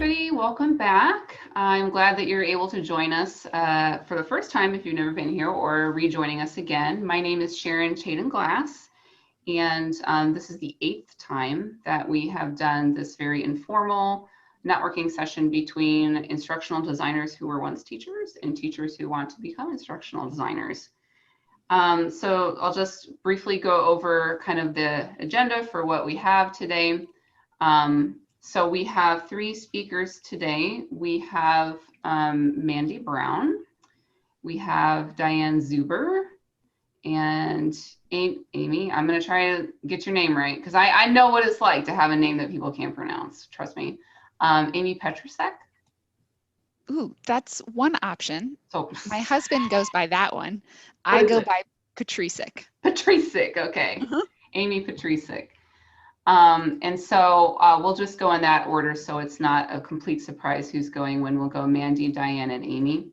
everybody. Welcome back. I'm glad that you're able to join us for the first time if you've never been here, or rejoining us again. My name is Sharon Chaden Glass, and this is the 8th time that we have done this very informal networking session between instructional designers who were once teachers and teachers who want to become instructional designers. So I'll just briefly go over kind of the agenda for what we have today. So we have 3 speakers today. We have Mandy Brown, we have Dyan Zuber, and Amy. I'm going to try to get your name right because I know what it's like to have a name that people can't pronounce. Trust me. Amy Petricek. Ooh, that's one option. So my husband goes by that one. I go by Petricek. Petricek, okay. Amy Petricek. And so we'll just go in that order so it's not a complete surprise who's going when. We'll go Mandy, Dyan, and Amy.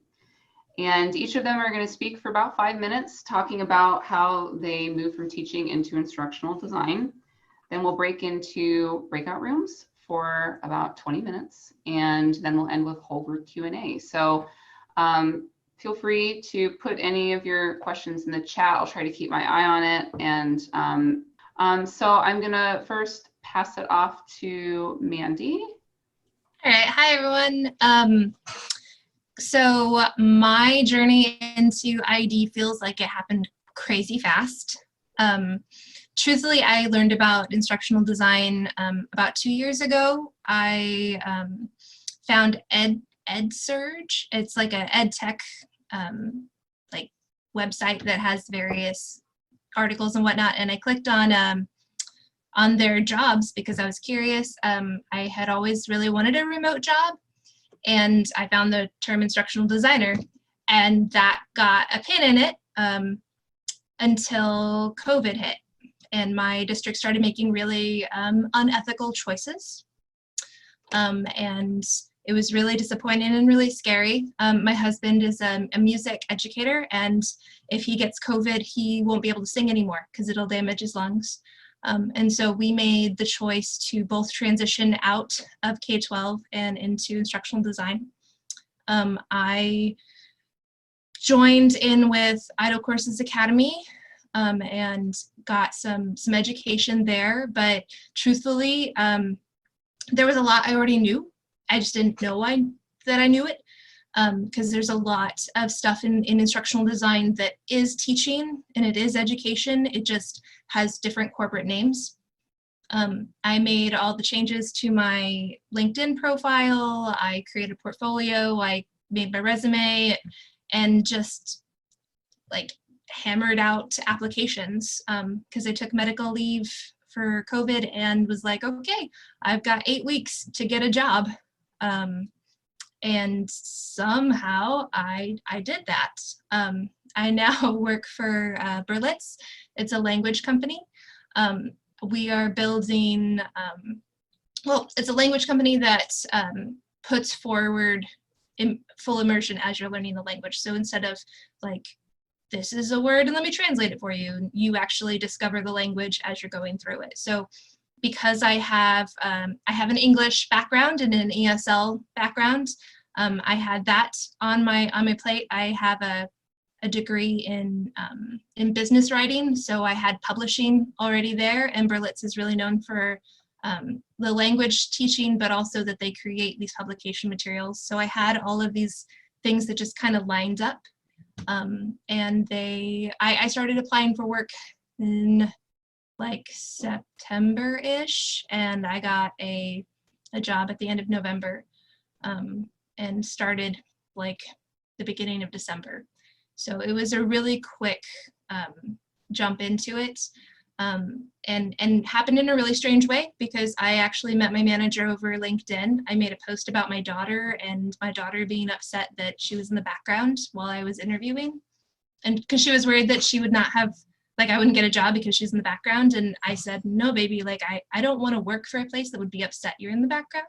And each of them are going to speak for about 5 minutes talking about how they move from teaching into instructional design. Then we'll break into breakout rooms for about 20 minutes, and then we'll end with whole group Q&A. So feel free to put any of your questions in the chat. I'll try to keep my eye on it. And so I'm gonna first pass it off to Mandy. All right, hi everyone. So my journey into IED feels like it happened crazy fast. Truthfully, I learned about instructional design about 2 years ago. I found EdSurge. It's like a ed tech like website that has various articles and whatnot, and I clicked on their jobs because I was curious. I had always really wanted a remote job, and I found the term instructional designer, and that got a pin in it until COVID hit, and my district started making really unethical choices, and it was really disappointing and really scary. My husband is a music educator, and if he gets COVID, he won't be able to sing anymore because it'll damage his lungs. And so we made the choice to both transition out of K-12 and into instructional design. I joined in with Idle Courses Academy and got some education there, but truthfully, there was a lot I already knew. I just didn't know that I knew it, because there's a lot of stuff in instructional design that is teaching and it is education. It just has different corporate names. I made all the changes to my LinkedIn profile. I created a portfolio. I made my resume and just like hammered out applications because I took medical leave for COVID and was like, okay, I've got 8 weeks to get a job. And somehow I did that. I now work for Berlitz. It's a language company. We are building, well, it's a language company that puts forward full immersion as you're learning the language. So instead of like, this is a word and let me translate it for you, you actually discover the language as you're going through it. So because I have an English background and an ESL background, I had that on my plate. I have a degree in business writing, so I had publishing already there. And Berlitz is really known for the language teaching, but also that they create these publication materials. So I had all of these things that just kind of lined up, and I started applying for work in like September-ish, and I got a job at the end of November, and started like the beginning of December. So it was a really quick jump into it, and happened in a really strange way because I actually met my manager over LinkedIn. I made a post about my daughter and my daughter being upset that she was in the background while I was interviewing, and because she was worried that she would not have, like I wouldn't get a job because she's in the background. And I said, no, baby, like I don't want to work for a place that would be upset you're in the background.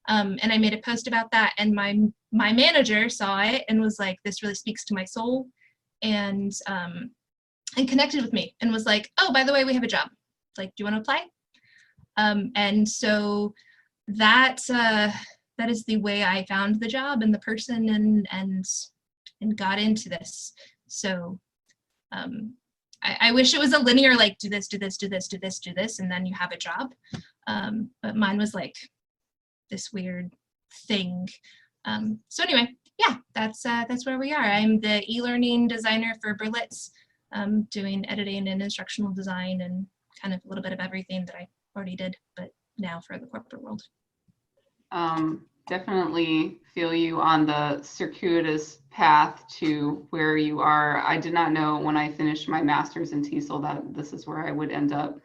And I made a post about that, and my manager saw it and was like, this really speaks to my soul, and connected with me and was like, oh, by the way, we have a job. Like, do you want to apply? And so that that is the way I found the job and the person and got into this. So I wish it was a linear, like do this, do this, do this, do this, do this, and then you have a job. But mine was like this weird thing. So anyway, yeah, that's where we are. I'm the e-learning designer for Berlitz, doing editing and instructional design and kind of a little bit of everything that I already did, but now for the corporate world. Definitely feel you on the circuitous path to where you are. I did not know when I finished my master's in TESOL that this is where I would end up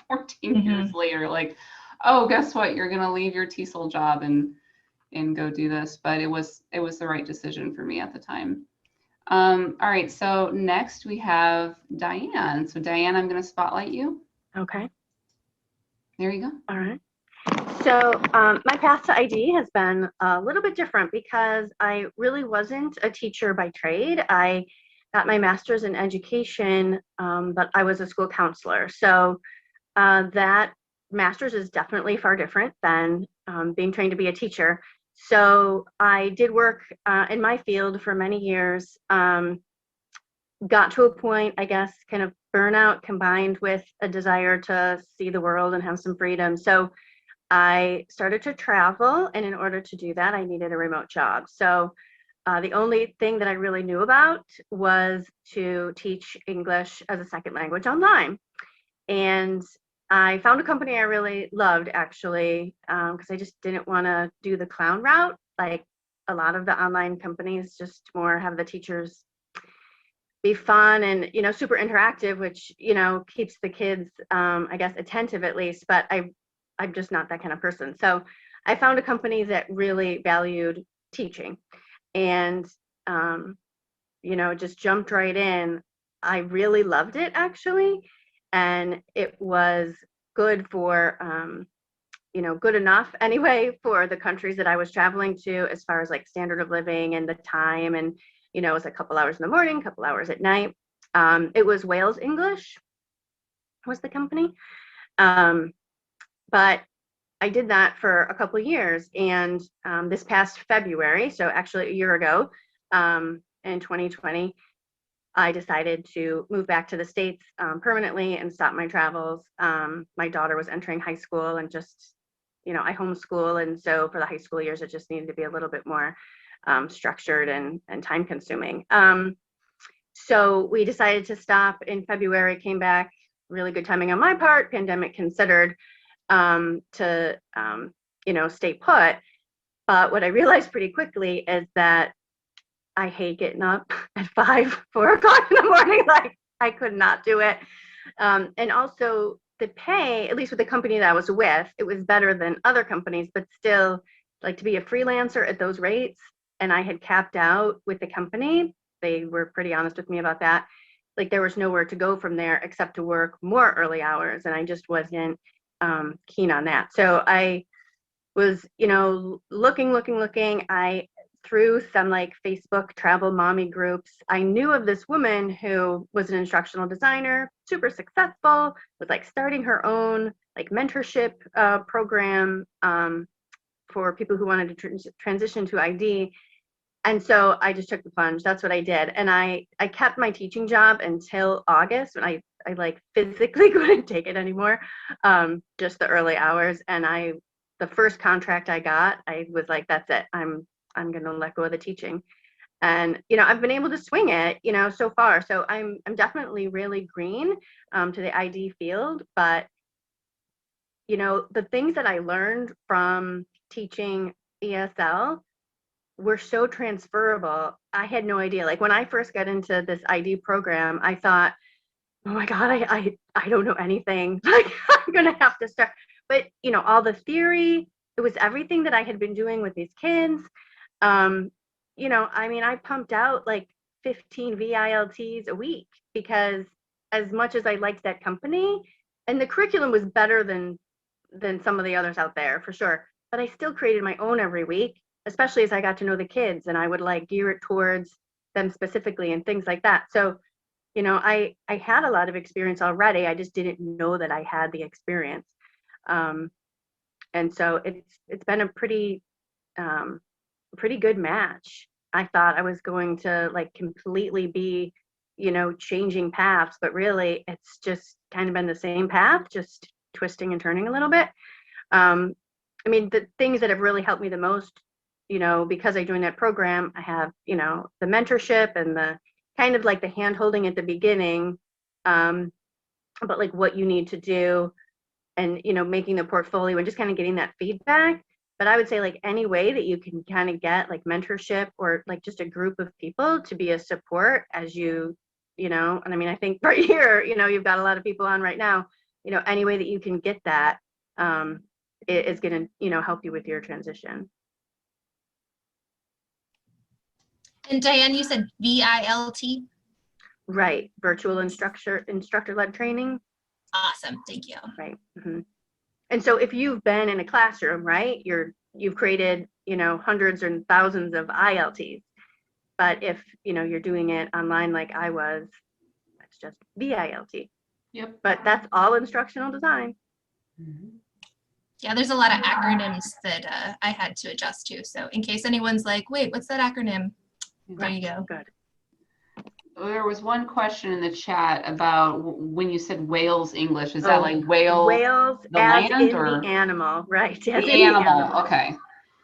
14 years later. Like, oh, guess what? You're gonna leave your TESOL job and go do this. But it was the right decision for me at the time. All right, so next we have Dyan. So Dyan, I'm gonna spotlight you. Okay. There you go. All right. So my path to ID has been a little bit different because I really wasn't a teacher by trade. I got my master's in education, but I was a school counselor. So that master's is definitely far different than being trained to be a teacher. So I did work in my field for many years, got to a point, I guess, kind of burnout combined with a desire to see the world and have some freedom. So I started to travel, and in order to do that, I needed a remote job. So the only thing that I really knew about was to teach English as a second language online. And I found a company I really loved, actually, because I just didn't want to do the clown route. Like a lot of the online companies just more have the teachers be fun and, super interactive, which, keeps the kids, I guess, attentive at least. But I'm just not that kind of person. So I found a company that really valued teaching and, just jumped right in. I really loved it, actually. And it was good for, good enough anyway for the countries that I was traveling to as far as like standard of living and the time. And, it was a couple hours in the morning, couple hours at night. It was Wales English was the company. But I did that for a couple of years, and this past February, so actually a year ago, in 2020, I decided to move back to the States permanently and stop my travels. My daughter was entering high school, and just, I homeschool, and so for the high school years, it just needed to be a little bit more structured and time consuming. So we decided to stop in February, came back, really good timing on my part, pandemic considered, to stay put. But what I realized pretty quickly is that I hate getting up at 4 o'clock in the morning. Like, I could not do it. And also the pay, at least with the company that I was with, it was better than other companies, but still, like, to be a freelancer at those rates, and I had capped out with the company. They were pretty honest with me about that. Like, there was nowhere to go from there except to work more early hours, and I just wasn't keen on that. So I was, looking. I, through some like Facebook travel mommy groups, I knew of this woman who was an instructional designer, super successful, was like starting her own like mentorship program for people who wanted to transition to ID. And so I just took the plunge. That's what I did. And I kept my teaching job until August, when I like physically couldn't take it anymore, just the early hours. And the first contract I got, I was like, that's it. I'm going to let go of the teaching. And, I've been able to swing it, so far. So I'm definitely really green to the ID field. But, the things that I learned from teaching ESL were so transferable. I had no idea. Like, when I first got into this ID program, I thought, oh my God, I don't know anything. Like, I'm going to have to start. But, all the theory, it was everything that I had been doing with these kids. I pumped out like 15 VILTs a week, because as much as I liked that company, and the curriculum was better than some of the others out there for sure, but I still created my own every week, especially as I got to know the kids, and I would like gear it towards them specifically and things like that. So, I had a lot of experience already. I just didn't know that I had the experience. And so it's been a pretty a pretty good match. I thought I was going to like completely be, you know, changing paths, but really it's just kind of been the same path, just twisting and turning a little bit. I mean, the things that have really helped me the most, you know, because I joined that program, I have, you know, the mentorship and the kind of like the hand holding at the beginning, but like what you need to do and, you know, making the portfolio and just kind of getting that feedback. But I would say like any way that you can kind of get like mentorship or like just a group of people to be a support as you know, and I mean, I think right here, you know, you've got a lot of people on right now, you know, any way that you can get that is going to, you know, help you with your transition. And Dyan, you said VILT? Right. Virtual instructor-led training. Awesome. Thank you. Right. Mm-hmm. And so if you've been in a classroom, right, you've created, you know, hundreds and thousands of ILTs. But if, you know, you're doing it online like I was, that's just VILT. Yep. But that's all instructional design. Mhm. Yeah, there's a lot of acronyms that I had to adjust to. So in case anyone's like, wait, what's that acronym? There you go. Good. There was one question in the chat about when you said Wales English. Is that like whale? Whales the as land in or the animal, right? As the in the animal? Okay.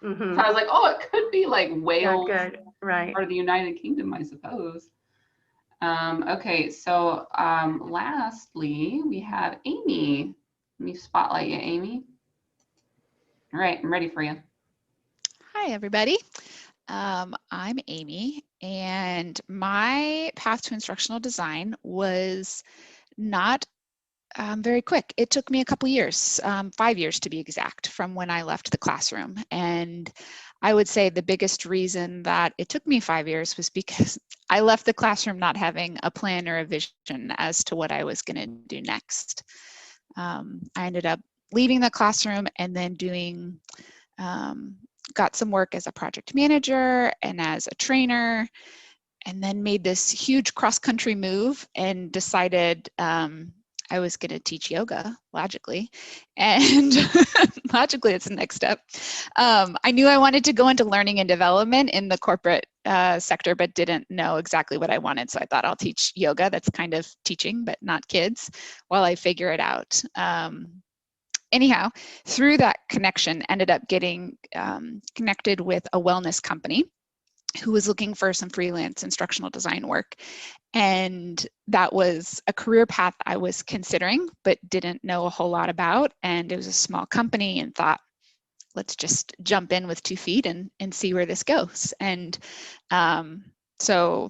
Mm-hmm. So I was like, oh, it could be like Wales Good. Right. or the United Kingdom, I suppose. Okay, so lastly, we have Amy. Let me spotlight you, Amy. All right, I'm ready for you. Hi, everybody. I'm Amy, and my path to instructional design was not very quick. It took me a couple years, 5 years to be exact, from when I left the classroom. And I would say the biggest reason that it took me 5 years was because I left the classroom not having a plan or a vision as to what I was going to do next. I ended up leaving the classroom and then doing got some work as a project manager and as a trainer, and then made this huge cross-country move and decided I was going to teach yoga, logically. And logically, it's the next step. I knew I wanted to go into learning and development in the corporate sector, but didn't know exactly what I wanted. So I thought I'll teach yoga. That's kind of teaching, but not kids, while I figure it out. Anyhow, through that connection, ended up getting connected with a wellness company who was looking for some freelance instructional design work. And that was a career path I was considering, but didn't know a whole lot about. And it was a small company, and thought, let's just jump in with 2 feet and see where this goes. And so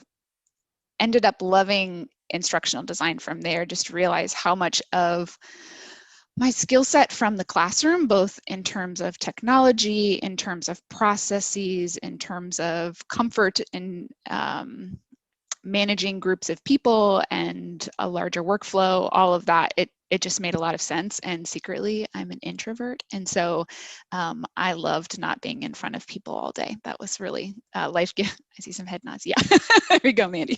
ended up loving instructional design from there. Just realized how much of my skill set from the classroom, both in terms of technology, in terms of processes, in terms of comfort in managing groups of people and a larger workflow, all of that, it just made a lot of sense. And secretly, I'm an introvert. And so I loved not being in front of people all day. That was really life-giving. I see some head nods. Yeah, there we go, Mandy.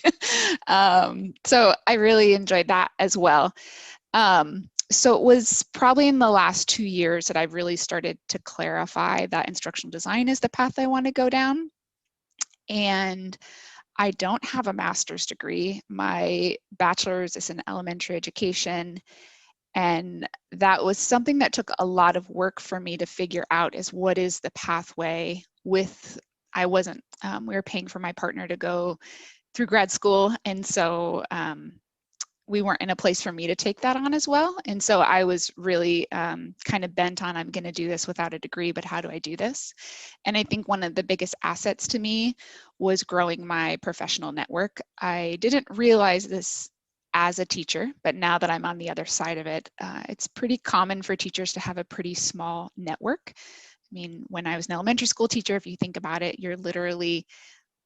So I really enjoyed that as well. So it was probably in the last 2 years that I've really started to clarify that instructional design is the path I want to go down. And I don't have a master's degree. My bachelor's is in elementary education. And that was something that took a lot of work for me to figure out, is what is the pathway with, we were paying for my partner to go through grad school. And so we weren't in a place for me to take that on as well. And so I was really kind of bent on, I'm going to do this without a degree, but how do I do this? And I think one of the biggest assets to me was growing my professional network. I didn't realize this as a teacher, but now that I'm on the other side of it, it's pretty common for teachers to have a pretty small network. I mean, when I was an elementary school teacher, if you think about it, you're literally,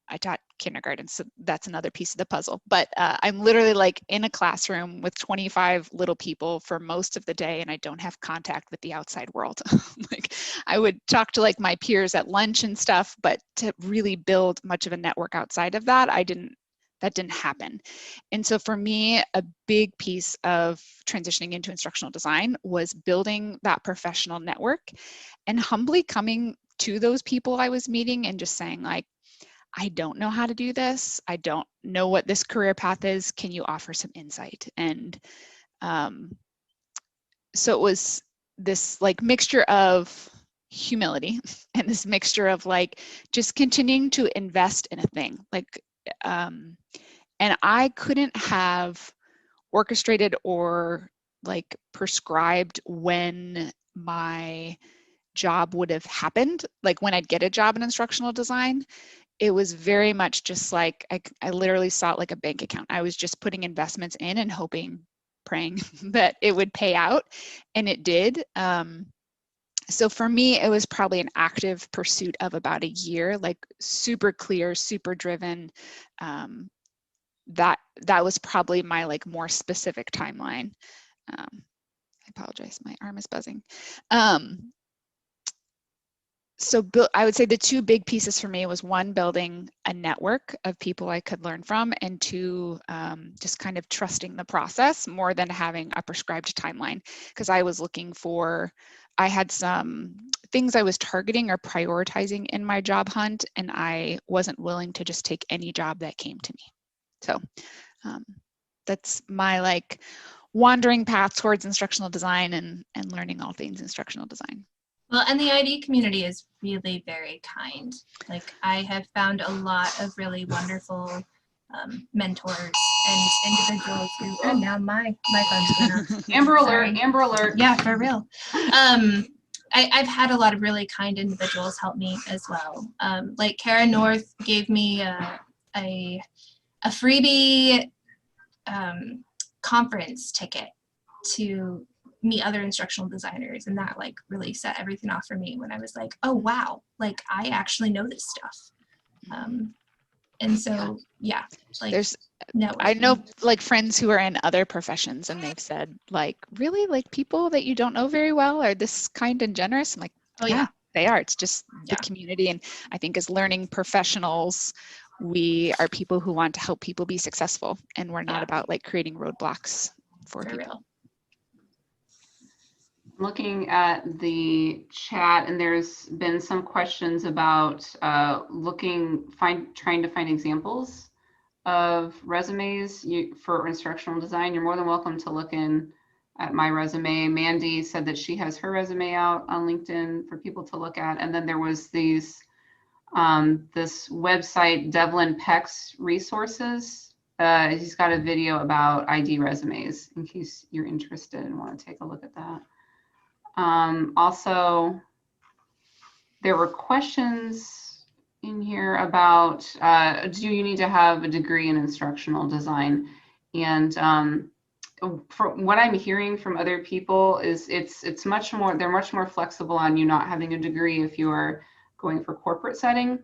I taught kindergarten, so that's another piece of the puzzle. But I'm literally like in a classroom with 25 little people for most of the day, and I don't have contact with the outside world. Like, I would talk to like my peers at lunch and stuff, but to really build much of a network outside of that, that didn't happen. And so for me, a big piece of transitioning into instructional design was building that professional network and humbly coming to those people I was meeting and just saying like, I don't know how to do this. I don't know what this career path is. Can you offer some insight? And so it was this like mixture of humility and this mixture of like just continuing to invest in a thing. Like, and I couldn't have orchestrated or like prescribed when my job would have happened, like when I'd get a job in instructional design. It was very much just like I literally saw it like a bank account. I was just putting investments in and hoping, praying that it would pay out, and it did. So for me, it was probably an active pursuit of about a year, like super clear, super driven. That was probably my like more specific timeline. I apologize, my arm is buzzing. So I would say the two big pieces for me was one, building a network of people I could learn from, and two, just kind of trusting the process more than having a prescribed timeline. Because I was looking for, I had some things I was targeting or prioritizing in my job hunt, and I wasn't willing to just take any job that came to me. So that's my like wandering path towards instructional design and learning all things instructional design. Well, and the ID community is really very kind. Like I have found a lot of really wonderful mentors and individuals who, and now my phone's going off. Amber Sorry. alert, Amber alert. Yeah, for real. I've had a lot of really kind individuals help me as well. Like Kara North gave me a freebie conference ticket to meet other instructional designers, and that like really set everything off for me when I was like, oh wow, like I actually know this stuff. And so yeah, like there's networking. I know like friends who are in other professions, and they've said like, really, like people that you don't know very well are this kind and generous. I'm like, Oh yeah, they are. It's just Yeah. the community. And I think as learning professionals, we are people who want to help people be successful, and we're not Yeah. about like creating roadblocks for people. real. Looking at the chat, and there's been some questions about trying to find examples of resumes for instructional design. You're more than welcome to look in at my resume. Mandy said that she has her resume out on LinkedIn for people to look at. And then there was these this website, Devlin Peck's Resources. He's got a video about ID resumes in case you're interested and want to take a look at that. Also, there were questions in here about do you need to have a degree in instructional design? And from what I'm hearing from other people is it's much more, they're much more flexible on you not having a degree if you are going for corporate setting.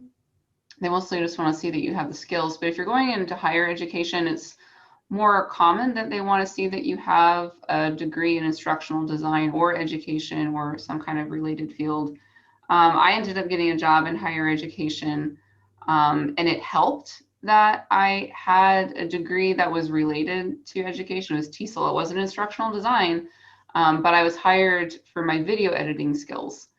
They mostly just want to see that you have the skills. But if you're going into higher education, it's more common that they want to see that you have a degree in instructional design or education or some kind of related field. I ended up getting a job in higher education, and it helped that I had a degree that was related to education. It was TESOL. It wasn't instructional design, but I was hired for my video editing skills.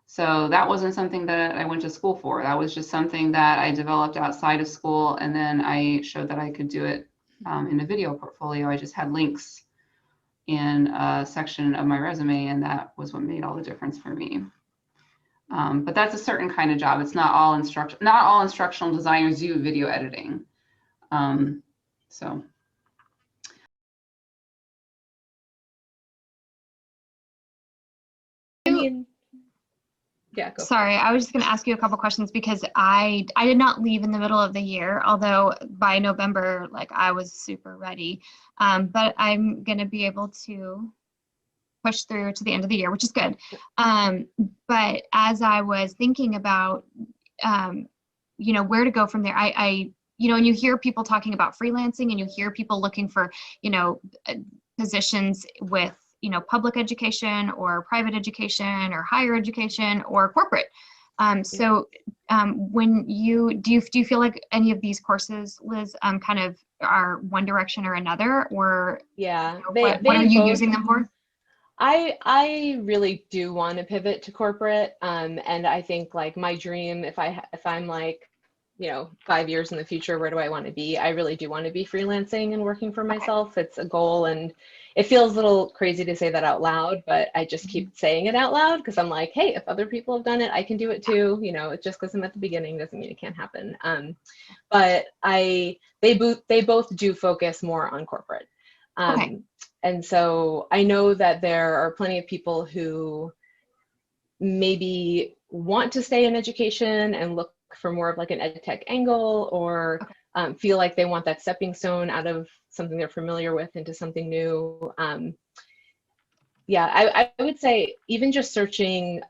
So that wasn't something that I went to school for. That was just something that I developed outside of school, and then I showed that I could do it in a video portfolio. I just had links in a section of my resume, and that was what made all the difference for me. But that's a certain kind of job. It's not all instructional designers do video editing. So. I mean, yeah, go. Sorry, I was just going to ask you a couple questions because I did not leave in the middle of the year, although by November, like I was super ready. But I'm going to be able to push through to the end of the year, which is good. But as I was thinking about, you know, where to go from there, you know, and you hear people talking about freelancing, and you hear people looking for, you know, positions with, you know, public education or private education or higher education or corporate. So when do you feel like any of these courses, Liz, kind of are one direction or another, or Yeah, you know, what are you using them for? I really do want to pivot to corporate, and I think like my dream, if I'm like, 5 years in the future, where do I want to be? I really do want to be freelancing and working for myself. It's a goal, and it feels a little crazy to say that out loud, but I just keep saying it out loud because I'm like, hey, if other people have done it, I can do it too. It's just because I'm at the beginning doesn't mean it can't happen. But they both do focus more on corporate. Okay. And so I know that there are plenty of people who maybe want to stay in education and look for more of like an ed tech angle, or feel like they want that stepping stone out of something they're familiar with into something new. I would say even just searching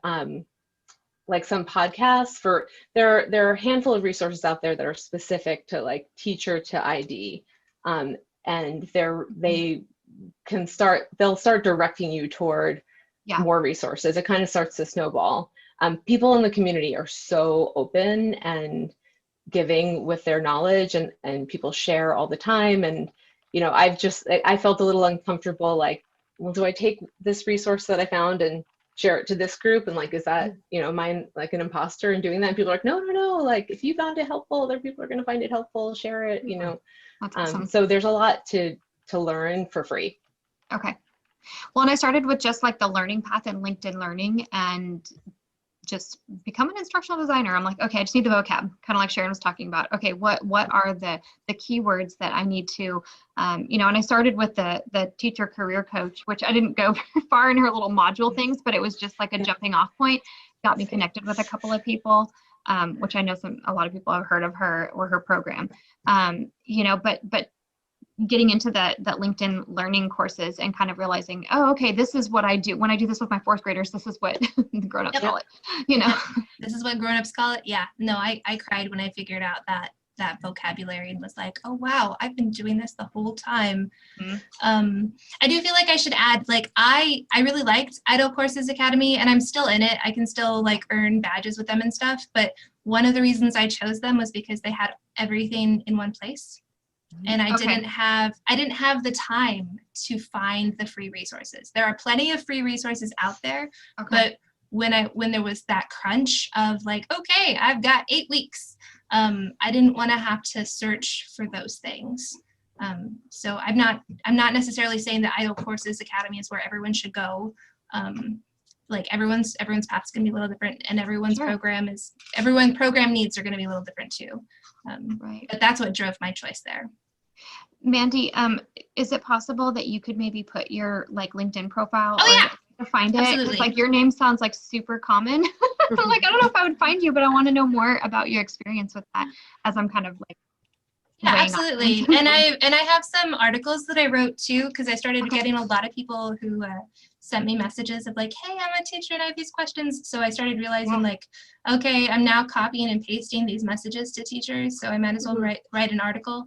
like some podcasts there are a handful of resources out there that are specific to like teacher to ID, and they'll start directing you toward more resources. It kind of starts to snowball. People in the community are so open and giving with their knowledge, and people share all the time. And, I felt a little uncomfortable, like, well, do I take this resource that I found and share it to this group? And like, is that, mine like an imposter in doing that? And people are like, no, like if you found it helpful, other people are going to find it helpful, share it, That's awesome. So there's a lot to learn for free. Okay. Well, and I started with just like the learning path in LinkedIn Learning and just become an instructional designer. I'm like, okay, I just need the vocab, kind of like Sharon was talking about. Okay, what are the keywords that I need to, and I started with the teacher career coach, which I didn't go very far in her little module things, but it was just like a jumping off point. Got me connected with a couple of people, which I know a lot of people have heard of her or her program, but getting into that LinkedIn Learning courses and kind of realizing, oh, okay, this is what I do. When I do this with my fourth graders, this is what the grown-ups call it, This is what grown-ups call it. Yeah, no, I cried when I figured out that vocabulary and was like, oh, wow, I've been doing this the whole time. Mm-hmm. I do feel like I should add, like, I really liked Idle Courses Academy, and I'm still in it. I can still like earn badges with them and stuff. But one of the reasons I chose them was because they had everything in one place. And I didn't have the time to find the free resources. There are plenty of free resources out there, but when there was that crunch of like, okay, I've got 8 weeks, I didn't want to have to search for those things. So I'm not necessarily saying that Idle Courses Academy is where everyone should go. Like everyone's path's gonna be a little different, and everyone's program needs are gonna be a little different too. But that's what drove my choice there. Mandy, is it possible that you could maybe put your like LinkedIn profile to find it? Absolutely. Like your name sounds like super common. I'm like, I don't know if I would find you, but I want to know more about your experience with that as I'm kind of like. Yeah, absolutely. And I have some articles that I wrote too, because I started getting a lot of people who sent me messages of like, hey, I'm a teacher and I have these questions. So I started realizing like, okay, I'm now copying and pasting these messages to teachers. So I might as well write an article.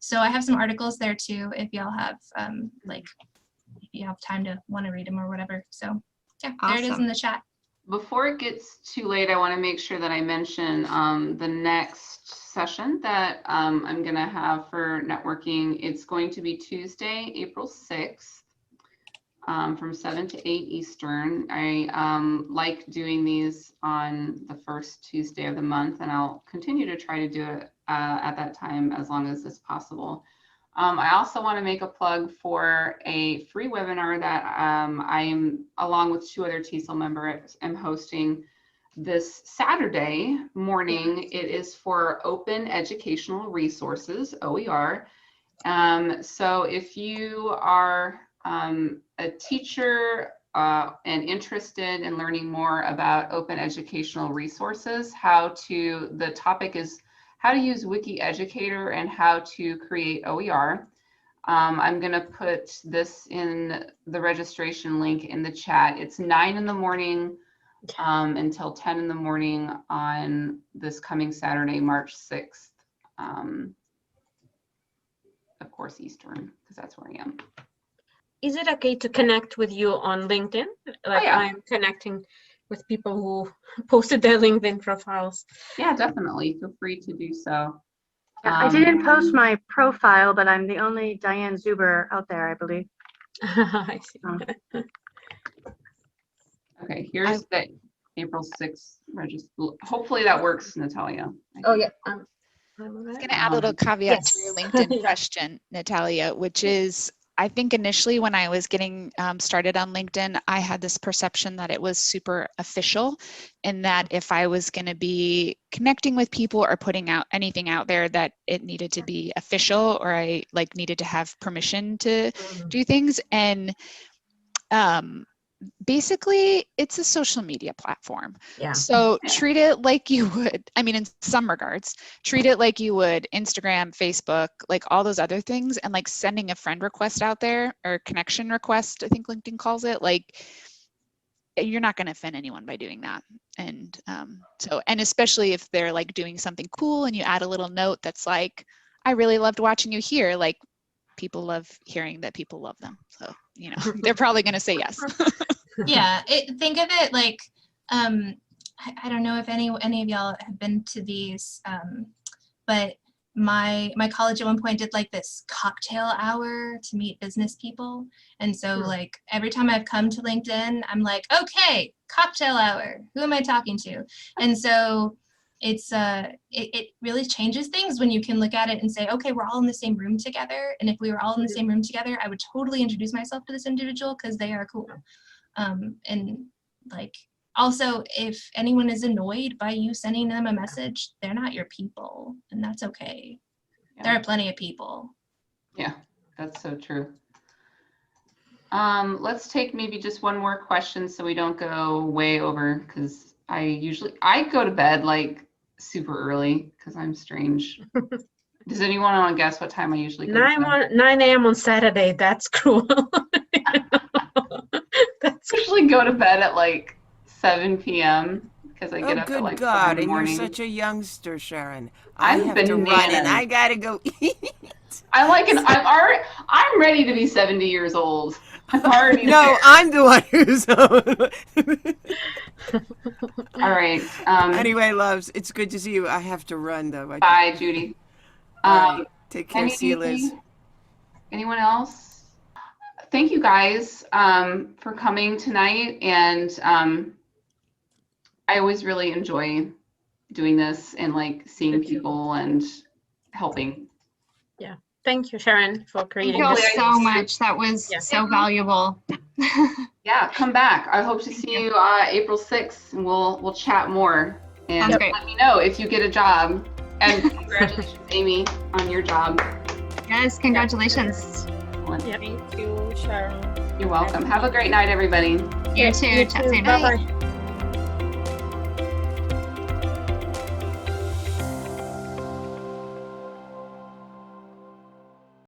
So I have some articles there too, if y'all have if you have time to want to read them or whatever. So yeah, there it is in the chat. Before it gets too late, I want to make sure that I mention the next session that I'm going to have for networking. It's going to be Tuesday, April 6th from 7 to 8 Eastern. I like doing these on the first Tuesday of the month, and I'll continue to try to do it at that time as long as it's possible. I also want to make a plug for a free webinar that I'm, along with 2 other TESOL members, am hosting this Saturday morning. It is for Open Educational Resources, OER. So if you are a teacher and interested in learning more about open educational resources, the topic is how to use Wiki Educator and how to create OER. I'm going to put this in the registration link in the chat. It's 9 in the morning until 10 in the morning on this coming Saturday, March 6th. Of course, Eastern, because that's where I am. Is it okay to connect with you on LinkedIn? Like I'm connecting with people who posted their LinkedIn profiles. Yeah, definitely. Feel free to do so. I didn't post my profile, but I'm the only Dyan Zuber out there, I believe. I see. Okay, here's the April 6th register. Hopefully that works, Natalia. Oh yeah. I'm going to add a little caveat to your Yes. LinkedIn Yeah. question, Natalia, which is, I think initially when I was getting started on LinkedIn, I had this perception that it was super official, and that if I was going to be connecting with people or putting out anything out there, that it needed to be official, or I like needed to have permission to do things. And basically it's a social media platform. Yeah. So treat it like you would, I mean, in some regards, treat it like you would Instagram, Facebook, like all those other things, and like sending a friend request out there, or connection request, I think LinkedIn calls it, like you're not going to offend anyone by doing that. And and especially if they're like doing something cool and you add a little note that's like, I really loved watching you here, like people love hearing that people love them. So, you know, they're probably going to say yes. Yeah, think of it like, I don't know if any of y'all have been to these, but my college at one point did like this cocktail hour to meet business people. And so like every time I've come to LinkedIn, I'm like, okay, cocktail hour, who am I talking to? And so it's it really changes things when you can look at it and say, okay, we're all in the same room together. And if we were all in the same room together, I would totally introduce myself to this individual because they are cool. And like, also, if anyone is annoyed by you sending them a message, they're not your people, and that's okay. Yeah. There are plenty of people. Yeah, that's so true. Let's take maybe just one more question so we don't go way over, because I go to bed like super early because I'm strange. Does anyone want to guess what time I usually go to bed? 9 a.m. on Saturday. That's cruel. I usually go to bed at like 7 p.m. because I get up at like 7 in the morning. You're such a youngster, Sharon. I'm I have to run and bananas. I gotta go eat. I'm ready to be 70 years old. I'm already No, there. I'm the one who's All right. Anyway, loves, it's good to see you. I have to run though. Bye, Judy. All right. Take care. See you, Liz. Anyone else? Thank you guys for coming tonight, and I always really enjoy doing this and like seeing people and helping. Yeah, thank you, Sharon, for creating Thank you this. so much. That was so valuable. Yeah, come back. I hope to see you April 6th, and we'll chat more. And let me know if you get a job. And congratulations, Amy, on your job. Yes, congratulations. Yeah, thank you, Sharon. You're welcome. Have a great night, everybody. You too. Chat soon. Bye-bye.